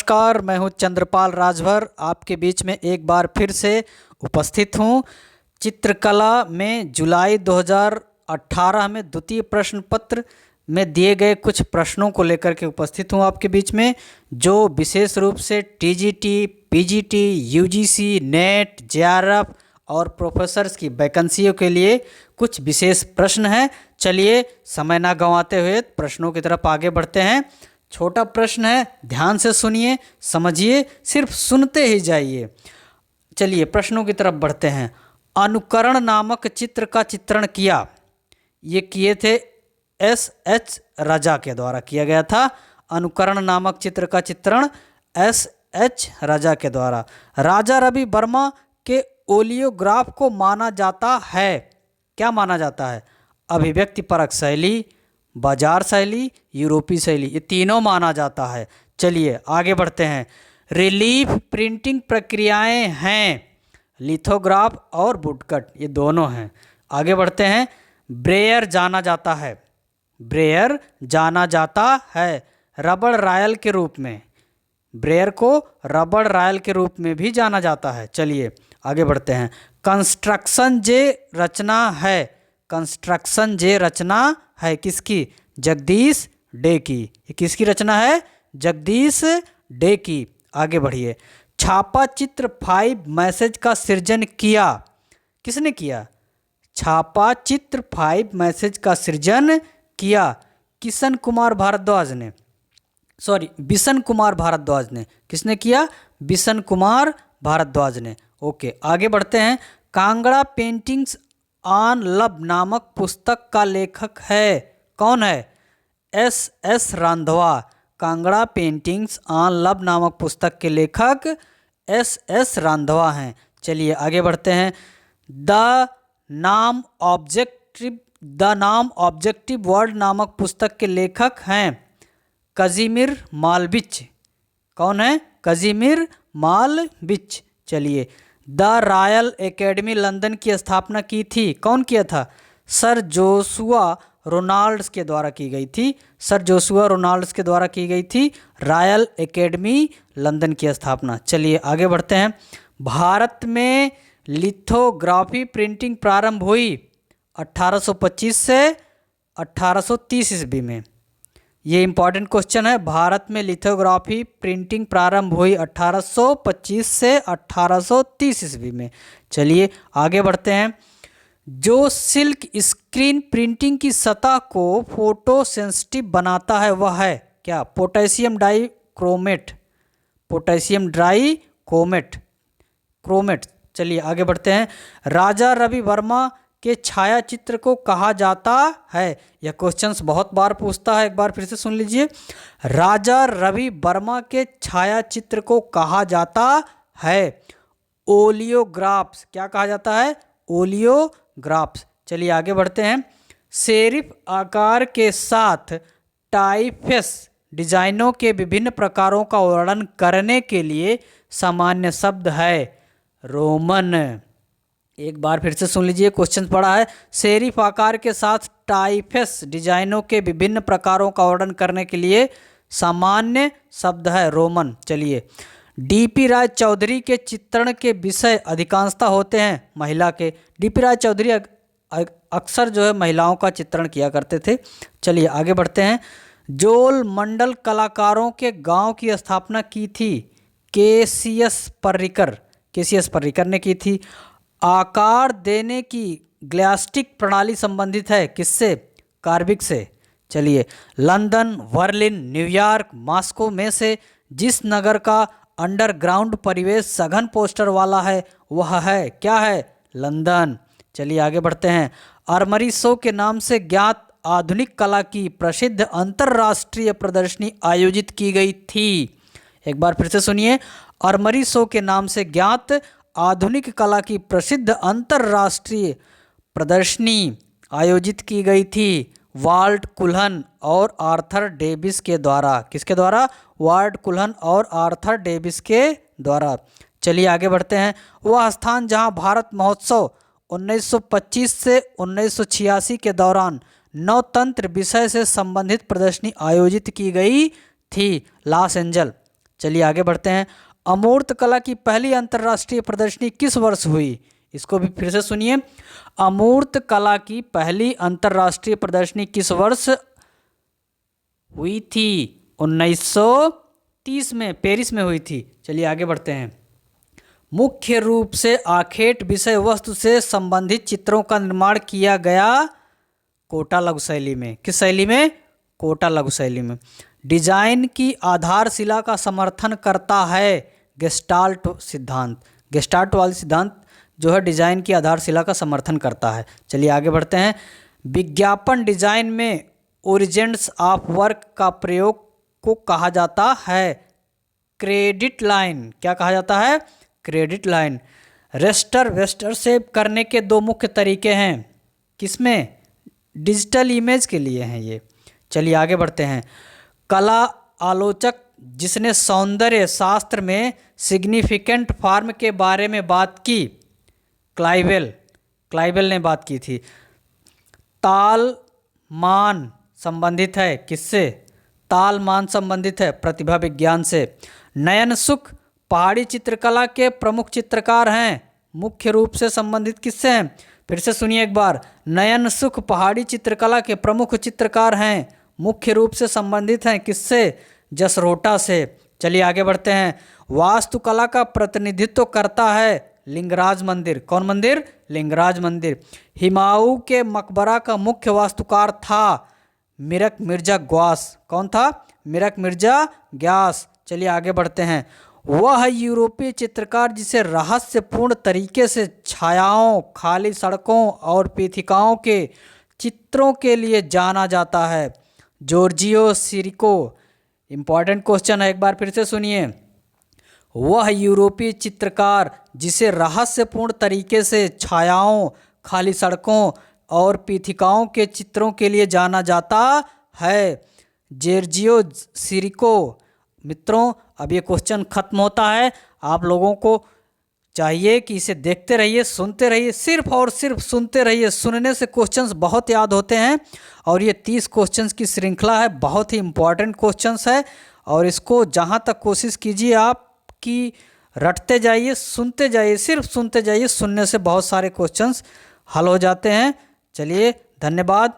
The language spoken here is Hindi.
नमस्कार, मैं हूं चंद्रपाल राजभर। आपके बीच में एक बार फिर से उपस्थित हूं। चित्रकला में जुलाई 2018 में द्वितीय प्रश्न पत्र में दिए गए कुछ प्रश्नों को लेकर के उपस्थित हूं आपके बीच में, जो विशेष रूप से TGT, PGT, UGC, net, JRF और प्रोफेसर्स की वैकेंसियों के लिए कुछ विशेष प्रश्न हैं। चलिए समय ना गंवाते हुए प्रश्नों की तरफ आगे बढ़ते हैं। छोटा प्रश्न है, ध्यान से सुनिए, समझिए, सिर्फ सुनते ही जाइए। चलिए प्रश्नों की तरफ बढ़ते हैं। अनुकरण नामक चित्र का चित्रण किया, ये किए थे एस.एच. राजा के द्वारा किया गया था। अनुकरण नामक चित्र का चित्रण एस.एच. राजा के द्वारा। राजा रवि वर्मा के ओलियोग्राफ को माना जाता है, क्या माना जाता है? अभिव्यक्ति परक शैली, बाजार शैली, यूरोपीय शैली, ये तीनों माना जाता है। चलिए आगे बढ़ते हैं। रिलीफ प्रिंटिंग प्रक्रियाएं हैं, लिथोग्राफ और वुडकट, ये दोनों हैं। आगे बढ़ते हैं। ब्रेयर जाना जाता है, ब्रेयर जाना जाता है रबड़ रायल के रूप में, ब्रेयर को रबड़ रायल के रूप में भी जाना जाता है। चलिए आगे बढ़ते हैं। कंस्ट्रक्शन जे रचना है, कंस्ट्रक्शन जे रचना है किसकी? जगदीश डे की। ये किसकी रचना है? जगदीश डे की। आगे बढ़िए। छापा चित्र 5 मैसेज का सृजन किया, किसने किया? छापा चित्र 5 मैसेज का सृजन किया किशन कुमार भारद्वाज ने, बिशन कुमार भारद्वाज ने। किसने किया? बिशन कुमार भारद्वाज ने। ओके आगे बढ़ते हैं। कांगड़ा पेंटिंग्स ऑन लव नामक पुस्तक का लेखक है, कौन है? S S. Randhawa. Kangra paintings on love नामक पुस्तक के लेखक एस.एस. रांधवा हैं। चलिए आगे बढ़ते हैं। द नाम ऑब्जेक्टिव वर्ड नामक पुस्तक के लेखक हैं कज़िमिर मालविच। कौन है? कज़िमिर मालविच। चलिए। द रॉयल एकेडमी लंदन की स्थापना की थी, कौन किया था? सर जोशुआ रोनाल्ड्स के द्वारा की गई थी। सर जोशुआ रोनाल्ड्स के द्वारा की गई थी रॉयल एकेडमी लंदन की स्थापना। चलिए आगे बढ़ते हैं। भारत में लिथोग्राफी प्रिंटिंग प्रारंभ हुई 1825 से 1830 ईस्वी में। ये इंपॉर्टेंट क्वेश्चन है। भारत में लिथोग्राफी प्रिंटिंग प्रारंभ हुई 1825 से 1830 ईस्वी में। चलिए आगे बढ़ते हैं। जो सिल्क स्क्रीन प्रिंटिंग की सतह को फोटो सेंसिटिव बनाता है वह है क्या? Potassium dichromate, potassium dichromate. चलिए आगे बढ़ते हैं। राजा रवि वर्मा के छायाचित्र को कहा जाता है, यह क्वेश्चंस बहुत बार पूछता है, एक बार फिर से सुन लीजिए। राजा रवि वर्मा के छायाचित्र को कहा जाता है ओलियोग्राफ्स। क्या कहा जाता है? ओलियोग्राफ्स। चलिए आगे बढ़ते हैं। सेरिफ आकार के साथ टाइपफेस डिजाइनों के विभिन्न प्रकारों का वर्णन करने के लिए सामान्य शब्द है रोमन। एक बार फिर से सुन लीजिए, क्वेश्चन पढ़ा है। सेरिफ आकार के साथ टाइपफेस डिजाइनों के विभिन्न प्रकारों का वर्णन करने के लिए सामान्य शब्द है रोमन। चलिए। डीपी राय चौधरी के चित्रण के विषय अधिकांशतः होते हैं महिला के। डीपी राय चौधरी अक्सर जो है महिलाओं का चित्रण किया करते थे। चलिए आगे बढ़ते हैं। जोल मंडल कलाकारों के गांव की स्थापना की थी केसीएस पर्रिकर ने की थी। आकार देने की ग्लास्टिक प्रणाली संबंधित है किससे? कार्बिक से। चलिए। लंदन, बर्लिन, न्यूयॉर्क, मॉस्को में से जिस नगर का अंडरग्राउंड परिवेश सघन पोस्टर वाला है वह है क्या है? लंदन। चलिए आगे बढ़ते हैं। आर्मरी शो के नाम से ज्ञात आधुनिक कला की प्रसिद्ध अंतर्राष्ट्रीय प्रदर्शनी आयोजित की गई थी। एक बार फिर से सुनिए। आर्मरी शो के नाम से ज्ञात आधुनिक कला की प्रसिद्ध अंतर्राष्ट्रीय प्रदर्शनी आयोजित की गई थी वाल्ट कुल्हन और आर्थर डेविस के द्वारा। किसके द्वारा? वाल्ट कुल्हन और आर्थर डेविस के द्वारा। चलिए आगे बढ़ते हैं। वह स्थान जहां भारत महोत्सव 1925 से 1986 के दौरान नवतंत्र विषय से संबंधित प्रदर्शनी आयोजित की गई थी, लॉस एंजल। चलिए आगे बढ़ते हैं। अमूर्त कला की पहली अंतर्राष्ट्रीय प्रदर्शनी किस वर्ष हुई? इसको भी फिर से सुनिए। अमूर्त कला की पहली अंतर्राष्ट्रीय प्रदर्शनी किस वर्ष हुई थी? 1930 में पेरिस में हुई थी। चलिए आगे बढ़ते हैं। मुख्य रूप से आखेट विषय वस्तु से संबंधित चित्रों का निर्माण किया गया कोटा लघु शैली में। किस शैली में? कोटा लघु शैली में। डिजाइन की आधारशिला का समर्थन करता है गेस्टाल्ट सिद्धांत। गेस्टाल्ट वाली सिद्धांत जो है डिजाइन की आधारशिला का समर्थन करता है। चलिए आगे बढ़ते हैं। विज्ञापन डिजाइन में ओरिजेंट्स ऑफ वर्क का प्रयोग को कहा जाता है क्रेडिट लाइन। क्या कहा जाता है? Credit line. रेस्टर वेस्टर सेव करने के दो मुख्य तरीके हैं। किसमें? डिजिटल इमेज के लिए हैं ये। चलिए आगे बढ़ते हैं। कला आलोचक जिसने सौंदर्य शास्त्र में सिग्निफिकेंट फॉर्म के बारे में बात की, क्लाइवेल ने बात की थी। ताल मान संबंधित है किससे? ताल मान संबंधित है प्रतिभा विज्ञान से। नयन सुख पहाड़ी चित्रकला के प्रमुख चित्रकार हैं, मुख्य रूप से संबंधित किससे हैं? फिर से सुनिए एक बार। नयन सुख पहाड़ी चित्रकला के प्रमुख चित्रकार हैं, मुख्य रूप से संबंधित हैं किससे? जसरोटा से। चलिए आगे बढ़ते हैं। वास्तुकला का प्रतिनिधित्व करता है लिंगराज मंदिर। कौन मंदिर? लिंगराज मंदिर। हुमायूं के मकबरा का मुख्य वास्तुकार था मीरक मिर्जा ग्यास। कौन था? मीरक मिर्जा ग्यास। चलिए आगे बढ़ते हैं। वह यूरोपीय चित्रकार जिसे रहस्यपूर्ण तरीके से छायाओं, खाली सड़कों और पीठिकाओं के चित्रों के लिए जाना जाता है जॉर्जियो सिरिको। इंपॉर्टेंट क्वेश्चन है, एक बार फिर से सुनिए। वह यूरोपीय चित्रकार जिसे रहस्यपूर्ण तरीके से छायाओं, खाली सड़कों और पीठिकाओं के चित्रों के लिए जाना जाता है जॉर्जियो सिरिको। मित्रों, अब ये क्वेश्चन खत्म होता है। आप लोगों को चाहिए कि इसे देखते रहिए, सुनते रहिए, सिर्फ और सिर्फ सुनते रहिए। सुनने से क्वेश्चंस बहुत याद होते हैं और ये 30 क्वेश्चंस की श्रृंखला है, बहुत ही इम्पॉर्टेंट क्वेश्चंस है। और इसको जहाँ तक कोशिश कीजिए आप कि रटते जाइए, सुनते जाइए, सिर्फ सुनते जाइए। सुनने से बहुत सारे क्वेश्चंस हल हो जाते हैं। चलिए धन्यवाद।